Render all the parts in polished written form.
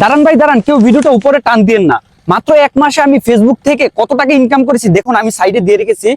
দাঁড়ান ভাই দাঁড়ান, কেউ ভিডিওটা উপরে টান দিয়েন না। মাত্র 1 মাসে আমি ফেসবুক থেকে কত টাকা ইনকাম করেছি দেখুন, আমি সাইডে দিয়ে রেখেছি।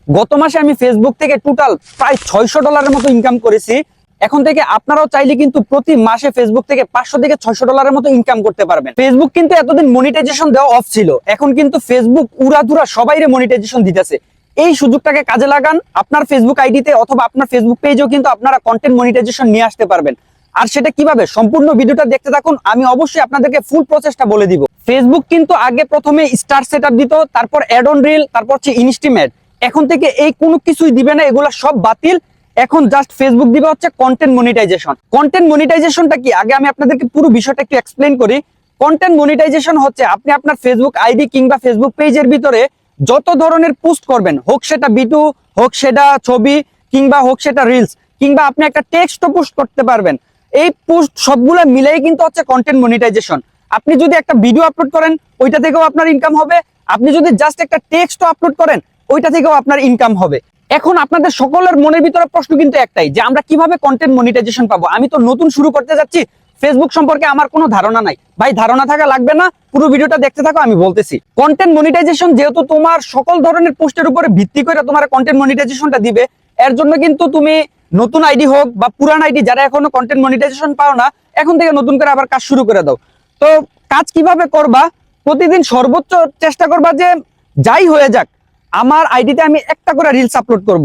গত মাসে আমি ফেসবুক থেকে টোটাল প্রায় $600 মতো ইনকাম করেছি। এখন থেকে আপনারাও চাইলে কিন্তু প্রতি মাসে ফেসবুক থেকে $500 থেকে $600 মতো ইনকাম করতে পারবেন। ফেসবুক কিন্তু এতদিন মনিটাইজেশন দেওয়া অফ ছিল, এখন কিন্তু ফেসবুক উড়াধুরা সবাইরে মনিটাইজেশন দিতেছে। এই সুযোগটাকে কাজে লাগান। আপনার ফেসবুক আইডিতে অথবা আপনার ফেসবুক পেজেও কিন্তু আপনারা কন্টেন্ট মনিটাইজেশন নিয়ে আসতে পারবেন। আর সেটা কিভাবে, সম্পূর্ণ ভিডিওটা দেখতে থাকুন, আমি অবশ্যই আপনাদেরকে ফুল প্রসেসটা বলে দিব। ফেসবুক কিন্তু আগে প্রথমে স্টার সেটআপ দিত, তারপর অ্যাড অন রিল, তারপর হচ্ছে ইনস্টিমেট। এখন থেকে এই কোনো কিছুই দিবে না, এগুলো সব বাতিল। এখন জাস্ট ফেসবুক দিবে হচ্ছে কন্টেন্ট মনিটাইজেশন। কন্টেন্ট মনিটাইজেশনটা কি, আগে আমি আপনাদেরকে পুরো বিষয়টা একটু এক্সপ্লেইন করি। কন্টেন্ট মনিটাইজেশন হচ্ছে আপনি আপনার ফেসবুক আইডি কিংবা ফেসবুক পেজের ভিতরে যত ধরনের পোস্ট করবেন, হোক সেটা ভিডিও, হোক সেটা ছবি, কিংবা হোক সেটা রিলস, কিংবা আপনি একটা টেক্সটও পোস্ট করতে পারবেন। এই পোস্ট সবগুলো মিলেই কিন্তু হচ্ছে কন্টেন্ট মনিটাইজেশন। আপনি যদি একটা ভিডিও আপলোড করেন, ওইটা থেকেও আপনার ইনকাম হবে। আপনি যদি জাস্ট একটা টেক্সটও আপলোড করেন, ওইটা থেকেও আপনার ইনকাম হবে। এখন আপনাদের সকলের মনের ভিতরে প্রশ্ন কিন্তু একটাই, যে আমরা কিভাবে কন্টেন্ট মনিটাইজেশন পাবো। আমি তো নতুন শুরু করতে যাচ্ছি, ফেসবুক সম্পর্কে আমার কোনো ধারণা নাই। ভাই ধারণা থাকা লাগবে না, পুরো ভিডিওটা দেখতে থাকো, আমি বলতেছি। কন্টেন্ট মনিটাইজেশন যেহেতু তোমার সকল ধরনের পোস্টের উপরে ভিত্তি করে তোমার কন্টেন্ট মনিটাইজেশনটা দিবে, এর জন্য কিন্তু তুমি নতুন আইডি হোক বা পুরান আইডি, যারা এখনো কন্টেন্ট মনিটাইজেশন পাও না, এখন থেকে নতুন করে আবার কাজ শুরু করে দাও। তো কাজ কিভাবে করবা, প্রতিদিন সর্বোচ্চ চেষ্টা করবা যে যাই হয়ে যাক আমার আইডিতে আমি একটা করে রিলস আপলোড করব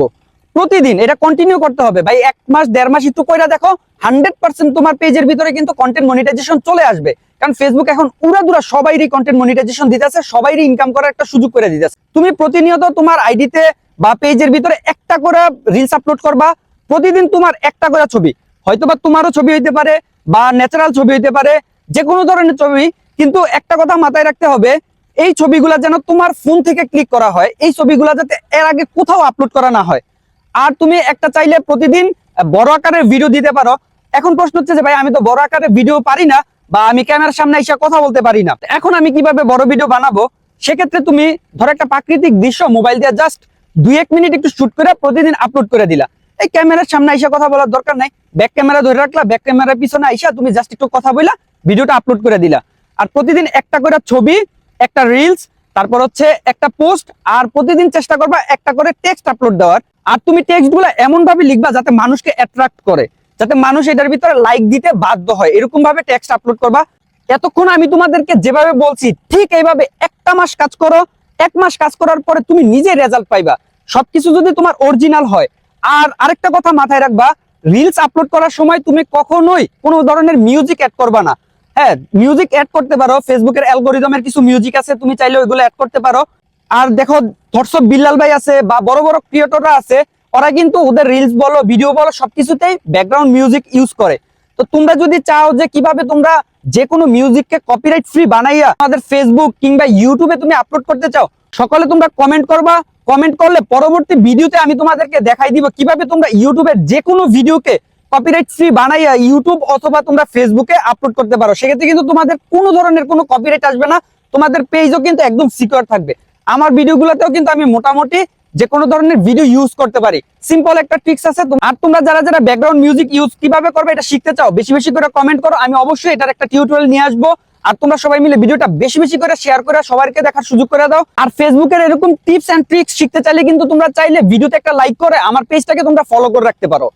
প্রতিদিন। এটা কন্টিনিউ করতে হবে ভাই, 1 মাস 1.5 মাস একটু কইরা দেখো, 100% তোমার পেজের ভিতরে কিন্তু কন্টেন্ট মনিটাইজেশন চলে আসবে। কারণ ফেসবুক এখন উড়াদুরা সবাইরই কন্টেন্ট মনিটাইজেশন দিতেছে, সবাইরই ইনকাম করার একটা সুযোগ করে দিতেছে। তুমি প্রতিনিয়ত তোমার আইডিতে বা পেজের ভিতরে একটা করে রিলস আপলোড করবা, প্রতিদিন তোমার একটা করে ছবি, হয়তোবা তোমারও ছবি হইতে পারে বা ন্যাচারাল ছবি হইতে পারে, যে কোনো ধরনের ছবি। কিন্তু একটা কথা মাথায় রাখতে হবে, এই ছবিগুলা যেন তোমার ফোন থেকে ক্লিক করা হয়, এই ছবিগুলা যাতে এর আগে কোথাও আপলোড করা না হয়। আর তুমি একটা চাইলে প্রতিদিন বড় আকারের ভিডিও দিতে পারো। এখন প্রশ্ন হচ্ছে যে ভাই আমি তো বড় আকারের ভিডিও পারি না, বা আমি ক্যামেরার সামনে এসে কথা বলতে পারি না, এখন আমি কিভাবে বড় ভিডিও বানাবো? সেক্ষেত্রে তুমি ধরো একটা প্রাকৃতিক দৃশ্য মোবাইল দিয়ে জাস্ট 2-1 মিনিট একটু শুট করে প্রতিদিন আপলোড করে দিলা। এই ক্যামেরার সামনে এসে কথা বলার দরকার নাই, ব্যাক ক্যামেরা ধরে রাখলা, ব্যাক ক্যামেরার পিছনে আইসা তুমি জাস্ট একটু কথা বইলা ভিডিওটা আপলোড করে দিলা। আর প্রতিদিন একটা করে ছবি, একটা রিলস, তারপর হচ্ছে একটা পোস্ট, আর প্রতিদিন চেষ্টা করবা একটা করে টেক্সট আপলোড দেওয়ার। আর তুমি টেক্সট গুলো এমন ভাবে লিখবা যাতে মানুষকে অ্যাট্রাক্ট করে, যাতে মানুষ এটার ভিতরে লাইক দিতে বাধ্য হয়, এরকম ভাবে টেক্সট আপলোড করবা। এতক্ষণ আমি তোমাদেরকে যেভাবে বলছি ঠিক এইভাবে 1টা মাস কাজ করো। 1 মাস কাজ করার পরে তুমি নিজে রেজাল্ট পাইবা, সবকিছু যদি তোমার অরিজিনাল হয়। আর আরেকটা কথা মাথায় রাখবা, রিলস আপলোড করার সময় তুমি কখনোই কোনো ধরনের মিউজিক অ্যাড করবা না। হ্যাঁ, মিউজিক অ্যাড করতে পারো, ফেসবুকের অ্যালগোরিদমের কিছু মিউজিক আছে, তুমি চাইলে ওইগুলো অ্যাড করতে পারো। আর দেখো ধর্ষক বিল্লাল ভাই আছে বা বড় বড় ক্রিয়েটররা আছে, ওরা কিন্তু ওদের রিলস বলো ভিডিও বলো সবকিছুতেই ব্যাকগ্রাউন্ড মিউজিক ইউজ করে। তো তোমরা যদি চাও যে কিভাবে তোমরা যে কোনো মিউজিককে কপিরাইট ফ্রি বানাইয়া আমাদের ফেসবুক কিংবা ইউটিউবে তুমি আপলোড করতে চাও, সকলে তোমরা কমেন্ট করবা। কমেন্ট করলে পরবর্তী ভিডিওতে আমি তোমাদেরকে দেখাই দিব কিভাবে তোমরা ইউটিউবের যে কোনো ভিডিওকে কপিরাইট ফ্রি বানাইয়া ইউটিউব অথবা তোমরা ফেসবুকে আপলোড করতে পারো। সেক্ষেত্রে কিন্তু তোমাদের কোনো ধরনের কোনো কপিরাইট আসবে না, তোমাদের পেজও কিন্তু একদম সিকিউর থাকবে। আমার ভিডিওগুলোতেও কিন্তু আমি মোটামুটি যে কোনো ধরনের ভিডিও ইউজ করতে পারি। সিম্পল একটা ট্রিক্স আছে। আর তোমরা যারা যারা ব্যাকগ্রাউন্ড মিউজিক ইউজ কিভাবে করবে এটা শিখতে চাও, বেশি বেশি করে কমেন্ট করো, আমি অবশ্যই এটার একটা টিউটোরিয়াল নিয়ে আসবো। আর তোমরা সবাই মিলে ভিডিওটা বেশি বেশি করে শেয়ার করে সবাইকে দেখার সুযোগ করে দাও। আর ফেসবুকের এরকম টিপস এন্ড ট্রিক্স শিখতে চাইলে কিন্তু তোমরা চাইলে ভিডিওতে একটা লাইক করে আমার পেজটাকে তোমরা ফলো করে রাখতে পারো।